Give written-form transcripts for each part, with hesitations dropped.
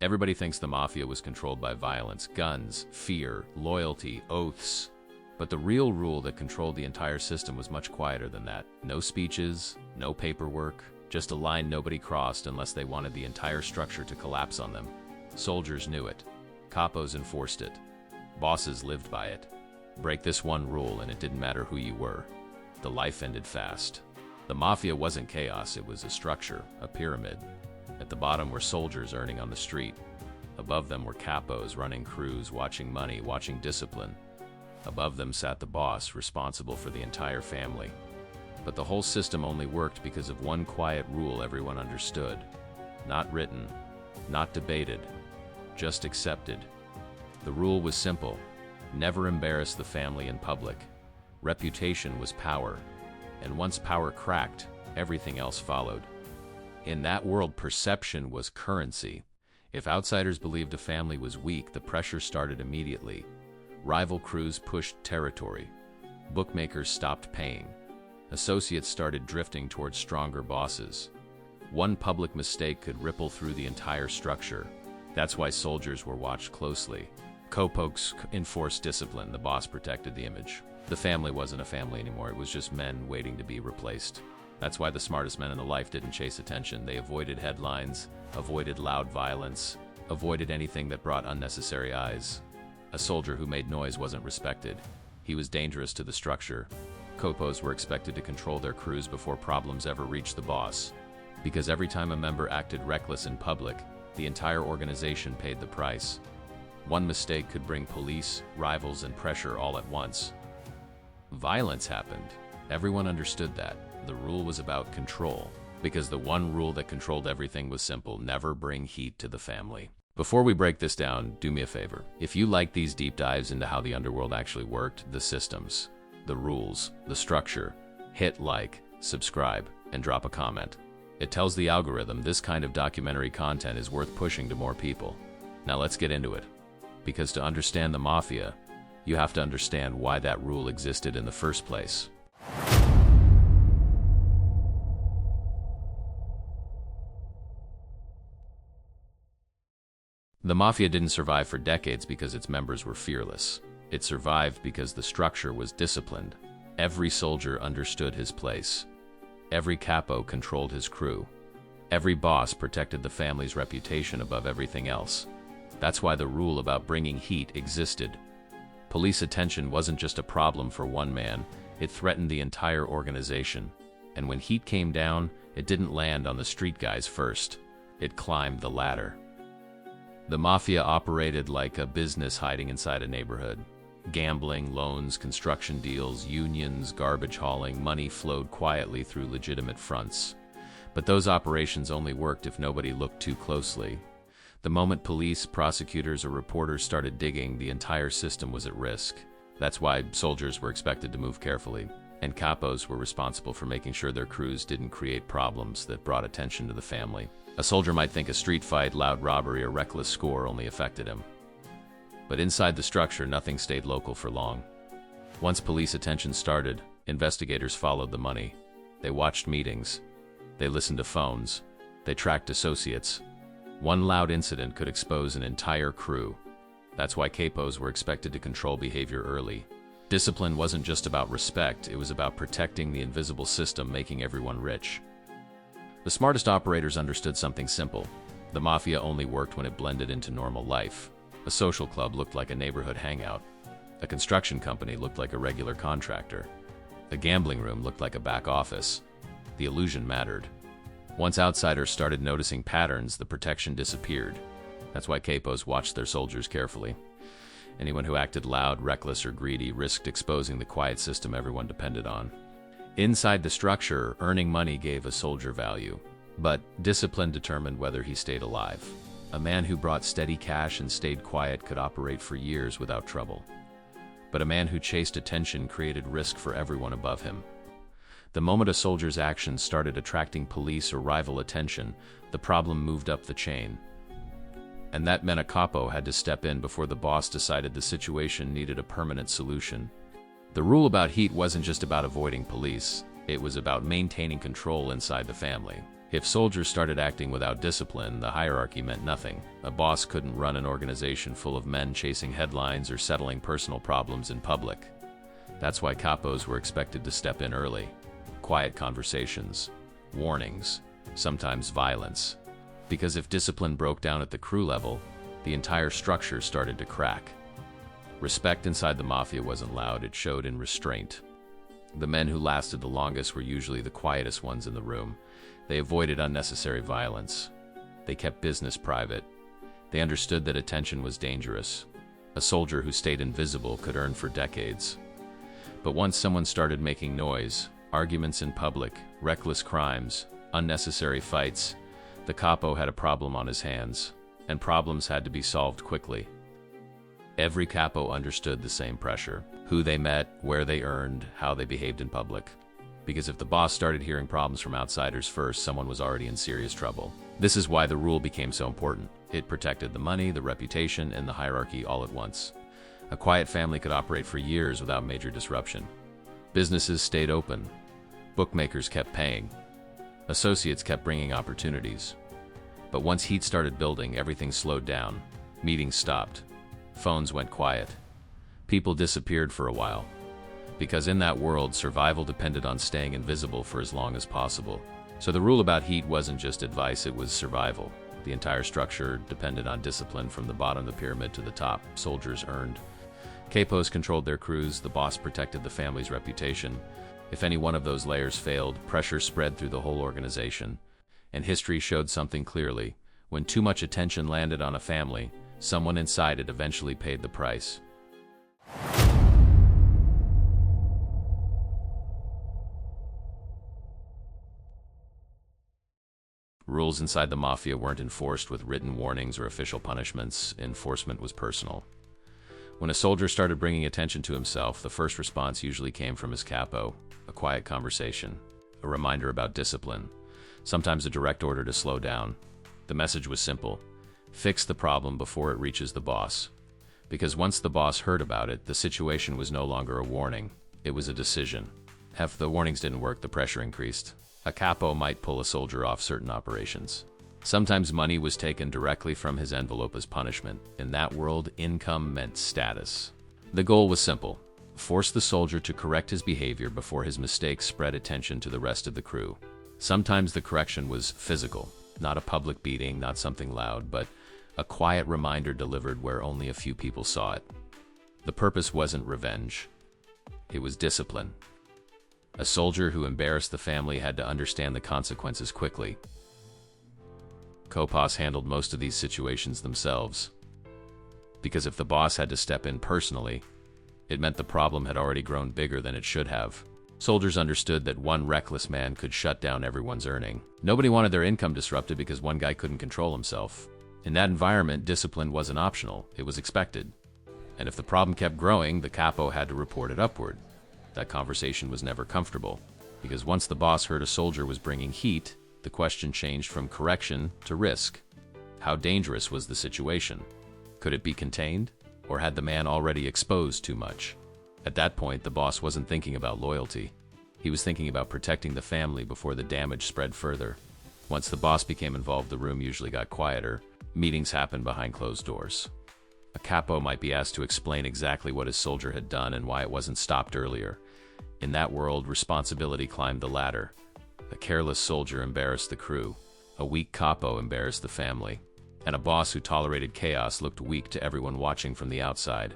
Everybody thinks the Mafia was controlled by violence, guns, fear, loyalty, oaths. But the real rule that controlled the entire system was much quieter than that. No speeches, no paperwork, just a line nobody crossed unless they wanted the entire structure to collapse on them. Soldiers knew it. Capos enforced it. Bosses lived by it. Break this one rule and it didn't matter who you were. The life ended fast. The Mafia wasn't chaos, it was a structure, a pyramid. At the bottom were soldiers earning on the street. Above them were capos running crews, watching money, watching discipline. Above them sat the boss, responsible for the entire family. But the whole system only worked because of one quiet rule everyone understood. Not written, not debated, just accepted. The rule was simple: never embarrass the family in public. Reputation was power, and once power cracked, everything else followed. In that world, perception was currency. If outsiders believed a family was weak, the pressure started immediately. Rival crews pushed territory. Bookmakers stopped paying. Associates started drifting towards stronger bosses. One public mistake could ripple through the entire structure. That's why soldiers were watched closely. Capos enforced discipline, the boss protected the image. The family wasn't a family anymore, it was just men waiting to be replaced. That's why the smartest men in the life didn't chase attention. They avoided headlines, avoided loud violence, avoided anything that brought unnecessary eyes. A soldier who made noise wasn't respected. He was dangerous to the structure. Capos were expected to control their crews before problems ever reached the boss. Because every time a member acted reckless in public, the entire organization paid the price. One mistake could bring police, rivals, and pressure all at once. Violence happened. Everyone understood that. The rule was about control, because the one rule that controlled everything was simple: never bring heat to the family. Before we break this down, do me a favor. If you like these deep dives into how the underworld actually worked, the systems, the rules, the structure, hit like, subscribe, and drop a comment. It tells the algorithm this kind of documentary content is worth pushing to more people. Now let's get into it. Because to understand the Mafia, you have to understand why that rule existed in the first place. The Mafia didn't survive for decades because its members were fearless. It survived because the structure was disciplined. Every soldier understood his place. Every capo controlled his crew. Every boss protected the family's reputation above everything else. That's why the rule about bringing heat existed. Police attention wasn't just a problem for one man, it threatened the entire organization. And when heat came down, it didn't land on the street guys first. It climbed the ladder. The Mafia operated like a business hiding inside a neighborhood. Gambling, loans, construction deals, unions, garbage hauling, money flowed quietly through legitimate fronts. But those operations only worked if nobody looked too closely. The moment police, prosecutors, or reporters started digging, the entire system was at risk. That's why soldiers were expected to move carefully, and capos were responsible for making sure their crews didn't create problems that brought attention to the family. A soldier might think a street fight, loud robbery, or reckless score only affected him. But inside the structure, nothing stayed local for long. Once police attention started, investigators followed the money. They watched meetings. They listened to phones. They tracked associates. One loud incident could expose an entire crew. That's why capos were expected to control behavior early. Discipline wasn't just about respect, it was about protecting the invisible system making everyone rich. The smartest operators understood something simple. The Mafia only worked when it blended into normal life. A social club looked like a neighborhood hangout. A construction company looked like a regular contractor. A gambling room looked like a back office. The illusion mattered. Once outsiders started noticing patterns, the protection disappeared. That's why capos watched their soldiers carefully. Anyone who acted loud, reckless, or greedy risked exposing the quiet system everyone depended on. Inside the structure, earning money gave a soldier value, but discipline determined whether he stayed alive. A man who brought steady cash and stayed quiet could operate for years without trouble. But a man who chased attention created risk for everyone above him. The moment a soldier's actions started attracting police or rival attention, the problem moved up the chain. And that meant a capo had to step in before the boss decided the situation needed a permanent solution. The rule about heat wasn't just about avoiding police, it was about maintaining control inside the family. If soldiers started acting without discipline, the hierarchy meant nothing. A boss couldn't run an organization full of men chasing headlines or settling personal problems in public. That's why capos were expected to step in early. Quiet conversations, warnings, sometimes violence. Because if discipline broke down at the crew level, the entire structure started to crack. Respect inside the Mafia wasn't loud, it showed in restraint. The men who lasted the longest were usually the quietest ones in the room. They avoided unnecessary violence. They kept business private. They understood that attention was dangerous. A soldier who stayed invisible could earn for decades. But once someone started making noise, arguments in public, reckless crimes, unnecessary fights, the capo had a problem on his hands, and problems had to be solved quickly. Every capo understood the same pressure: who they met, where they earned, how they behaved in public. Because if the boss started hearing problems from outsiders first, someone was already in serious trouble. This is why the rule became so important. It protected the money, the reputation, and the hierarchy all at once. A quiet family could operate for years without major disruption. Businesses stayed open. Bookmakers kept paying. Associates kept bringing opportunities. But once heat started building, everything slowed down. Meetings stopped. Phones went quiet. People disappeared for a while. Because in that world, survival depended on staying invisible for as long as possible. So the rule about heat wasn't just advice, it was survival. The entire structure depended on discipline from the bottom of the pyramid to the top. Soldiers earned. Capos controlled their crews, the boss protected the family's reputation. If any one of those layers failed, pressure spread through the whole organization. And history showed something clearly. When too much attention landed on a family, someone inside it eventually paid the price. Rules inside the Mafia weren't enforced with written warnings or official punishments. Enforcement was personal. When a soldier started bringing attention to himself, the first response usually came from his capo: a quiet conversation, a reminder about discipline, sometimes a direct order to slow down. The message was simple: fix the problem before it reaches the boss. Because once the boss heard about it, the situation was no longer a warning, it was a decision. If the warnings didn't work, the pressure increased. A capo might pull a soldier off certain operations. Sometimes money was taken directly from his envelope as punishment. In that world, income meant status. The goal was simple: force the soldier to correct his behavior before his mistakes spread attention to the rest of the crew. Sometimes the correction was physical, not a public beating, not something loud, but a quiet reminder delivered where only a few people saw it. The purpose wasn't revenge. It was discipline. A soldier who embarrassed the family had to understand the consequences quickly. Capos handled most of these situations themselves. Because if the boss had to step in personally, it meant the problem had already grown bigger than it should have. Soldiers understood that one reckless man could shut down everyone's earning. Nobody wanted their income disrupted because one guy couldn't control himself. In that environment, discipline wasn't optional, it was expected. And if the problem kept growing, the capo had to report it upward. That conversation was never comfortable, because once the boss heard a soldier was bringing heat, the question changed from correction to risk. How dangerous was the situation? Could it be contained? Or had the man already exposed too much? At that point, the boss wasn't thinking about loyalty. He was thinking about protecting the family before the damage spread further. Once the boss became involved, the room usually got quieter. Meetings happened behind closed doors. A capo might be asked to explain exactly what his soldier had done and why it wasn't stopped earlier. In that world, responsibility climbed the ladder. A careless soldier embarrassed the crew. A weak capo embarrassed the family. And a boss who tolerated chaos looked weak to everyone watching from the outside.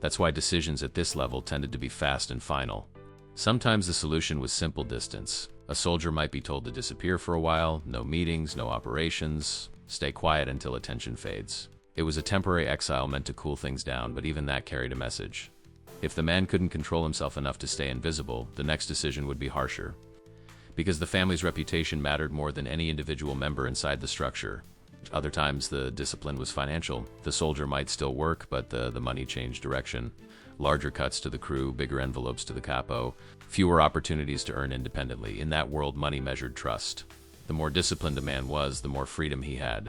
That's why decisions at this level tended to be fast and final. Sometimes the solution was simple distance. A soldier might be told to disappear for a while, no meetings, no operations, stay quiet until attention fades. It was a temporary exile meant to cool things down, but even that carried a message. If the man couldn't control himself enough to stay invisible, the next decision would be harsher. Because the family's reputation mattered more than any individual member inside the structure. Other times the discipline was financial. The soldier might still work, but the money changed direction. Larger cuts to the crew, bigger envelopes to the capo, fewer opportunities to earn independently. In that world, money measured trust. The more disciplined a man was, the more freedom he had.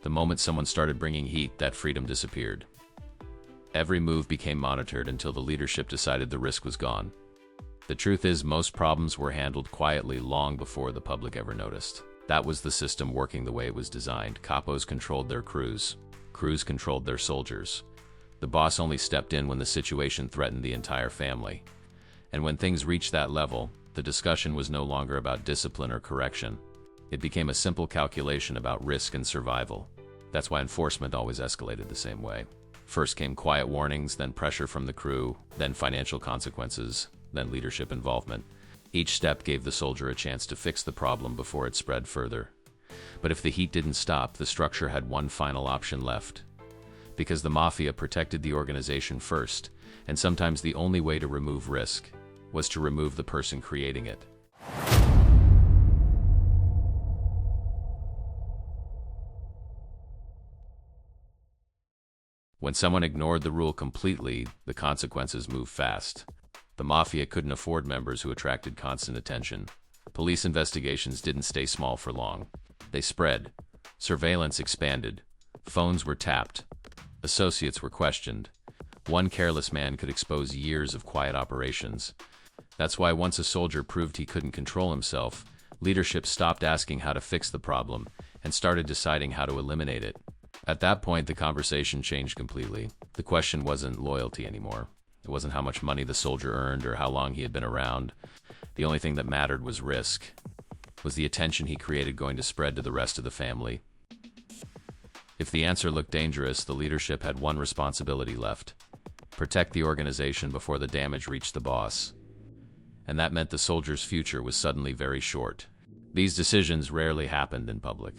The moment someone started bringing heat, that freedom disappeared. Every move became monitored until the leadership decided the risk was gone. The truth is, most problems were handled quietly long before the public ever noticed. That was the system working the way it was designed. Capos controlled their crews. Crews controlled their soldiers. The boss only stepped in when the situation threatened the entire family. And when things reached that level, the discussion was no longer about discipline or correction. It became a simple calculation about risk and survival. That's why enforcement always escalated the same way. First came quiet warnings, then pressure from the crew, then financial consequences, then leadership involvement. Each step gave the soldier a chance to fix the problem before it spread further. But if the heat didn't stop, the structure had one final option left. Because the Mafia protected the organization first, and sometimes the only way to remove risk was to remove the person creating it. When someone ignored the rule completely, the consequences moved fast. The Mafia couldn't afford members who attracted constant attention. Police investigations didn't stay small for long. They spread. Surveillance expanded. Phones were tapped. Associates were questioned. One careless man could expose years of quiet operations. That's why once a soldier proved he couldn't control himself, leadership stopped asking how to fix the problem and started deciding how to eliminate it. At that point, the conversation changed completely. The question wasn't loyalty anymore. It wasn't how much money the soldier earned or how long he had been around. The only thing that mattered was risk. Was the attention he created going to spread to the rest of the family? If the answer looked dangerous, the leadership had one responsibility left: protect the organization before the damage reached the boss. And that meant the soldier's future was suddenly very short. These decisions rarely happened in public.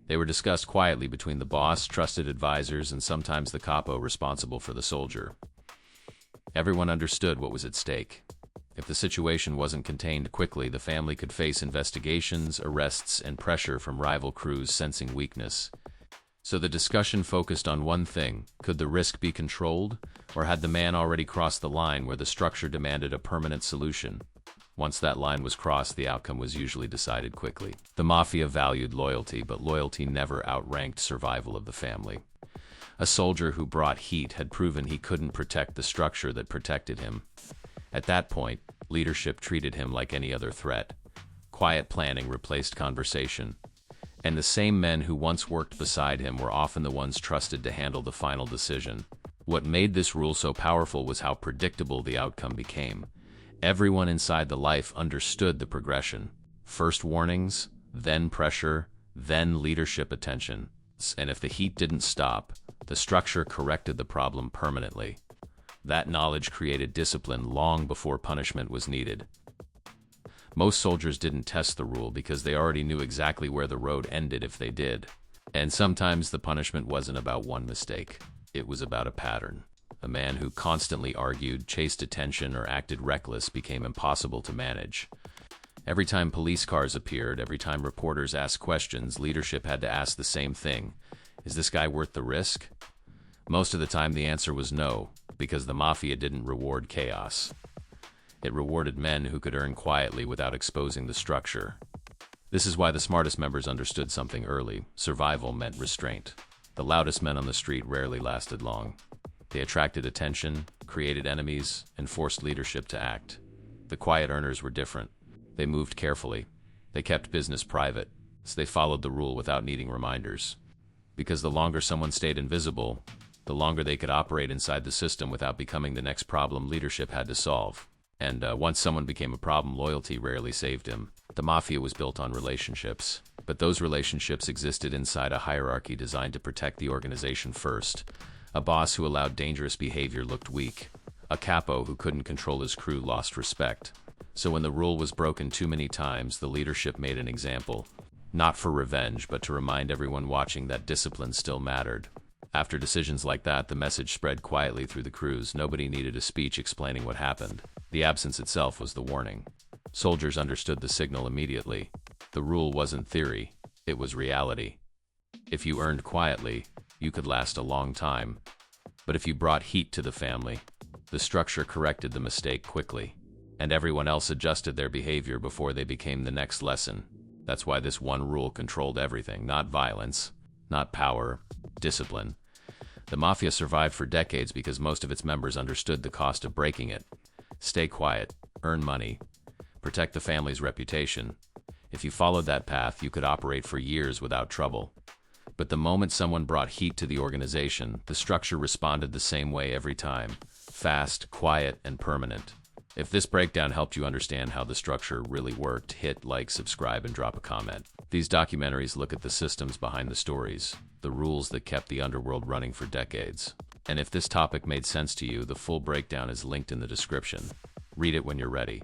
They were discussed quietly between the boss, trusted advisors, and sometimes the capo responsible for the soldier. Everyone understood what was at stake. If the situation wasn't contained quickly, the family could face investigations, arrests, and pressure from rival crews sensing weakness. So the discussion focused on one thing: could the risk be controlled, or had the man already crossed the line where the structure demanded a permanent solution? Once that line was crossed, the outcome was usually decided quickly. The Mafia valued loyalty, but loyalty never outranked survival of the family. A soldier who brought heat had proven he couldn't protect the structure that protected him. At that point, leadership treated him like any other threat. Quiet planning replaced conversation. And the same men who once worked beside him were often the ones trusted to handle the final decision. What made this rule so powerful was how predictable the outcome became. Everyone inside the life understood the progression. First warnings, then pressure, then leadership attention. And if the heat didn't stop, the structure corrected the problem permanently. That knowledge created discipline long before punishment was needed. Most soldiers didn't test the rule because they already knew exactly where the road ended if they did. And sometimes the punishment wasn't about one mistake. It was about a pattern. A man who constantly argued, chased attention, or acted reckless became impossible to manage. Every time police cars appeared, every time reporters asked questions, leadership had to ask the same thing: is this guy worth the risk? Most of the time the answer was no, because the Mafia didn't reward chaos. It rewarded men who could earn quietly without exposing the structure. This is why the smartest members understood something early: survival meant restraint. The loudest men on the street rarely lasted long. They attracted attention, created enemies, and forced leadership to act. The quiet earners were different. They moved carefully. They kept business private, so they followed the rule without needing reminders. Because the longer someone stayed invisible, the longer they could operate inside the system without becoming the next problem leadership had to solve. And once someone became a problem, loyalty rarely saved him. The Mafia was built on relationships, but those relationships existed inside a hierarchy designed to protect the organization first. A boss who allowed dangerous behavior looked weak. A capo who couldn't control his crew lost respect. So when the rule was broken too many times, the leadership made an example. Not for revenge, but to remind everyone watching that discipline still mattered. After decisions like that, the message spread quietly through the crews. Nobody needed a speech explaining what happened. The absence itself was the warning. Soldiers understood the signal immediately. The rule wasn't theory, it was reality. If you earned quietly, you could last a long time. But if you brought heat to the family, the structure corrected the mistake quickly. And everyone else adjusted their behavior before they became the next lesson. That's why this one rule controlled everything: not violence, not power, discipline. The Mafia survived for decades because most of its members understood the cost of breaking it. Stay quiet, earn money, protect the family's reputation. If you followed that path, you could operate for years without trouble. But the moment someone brought heat to the organization, the structure responded the same way every time. Fast, quiet, and permanent. If this breakdown helped you understand how the structure really worked, hit like, subscribe, and drop a comment. These documentaries look at the systems behind the stories, the rules that kept the underworld running for decades. And if this topic made sense to you, the full breakdown is linked in the description. Read it when you're ready.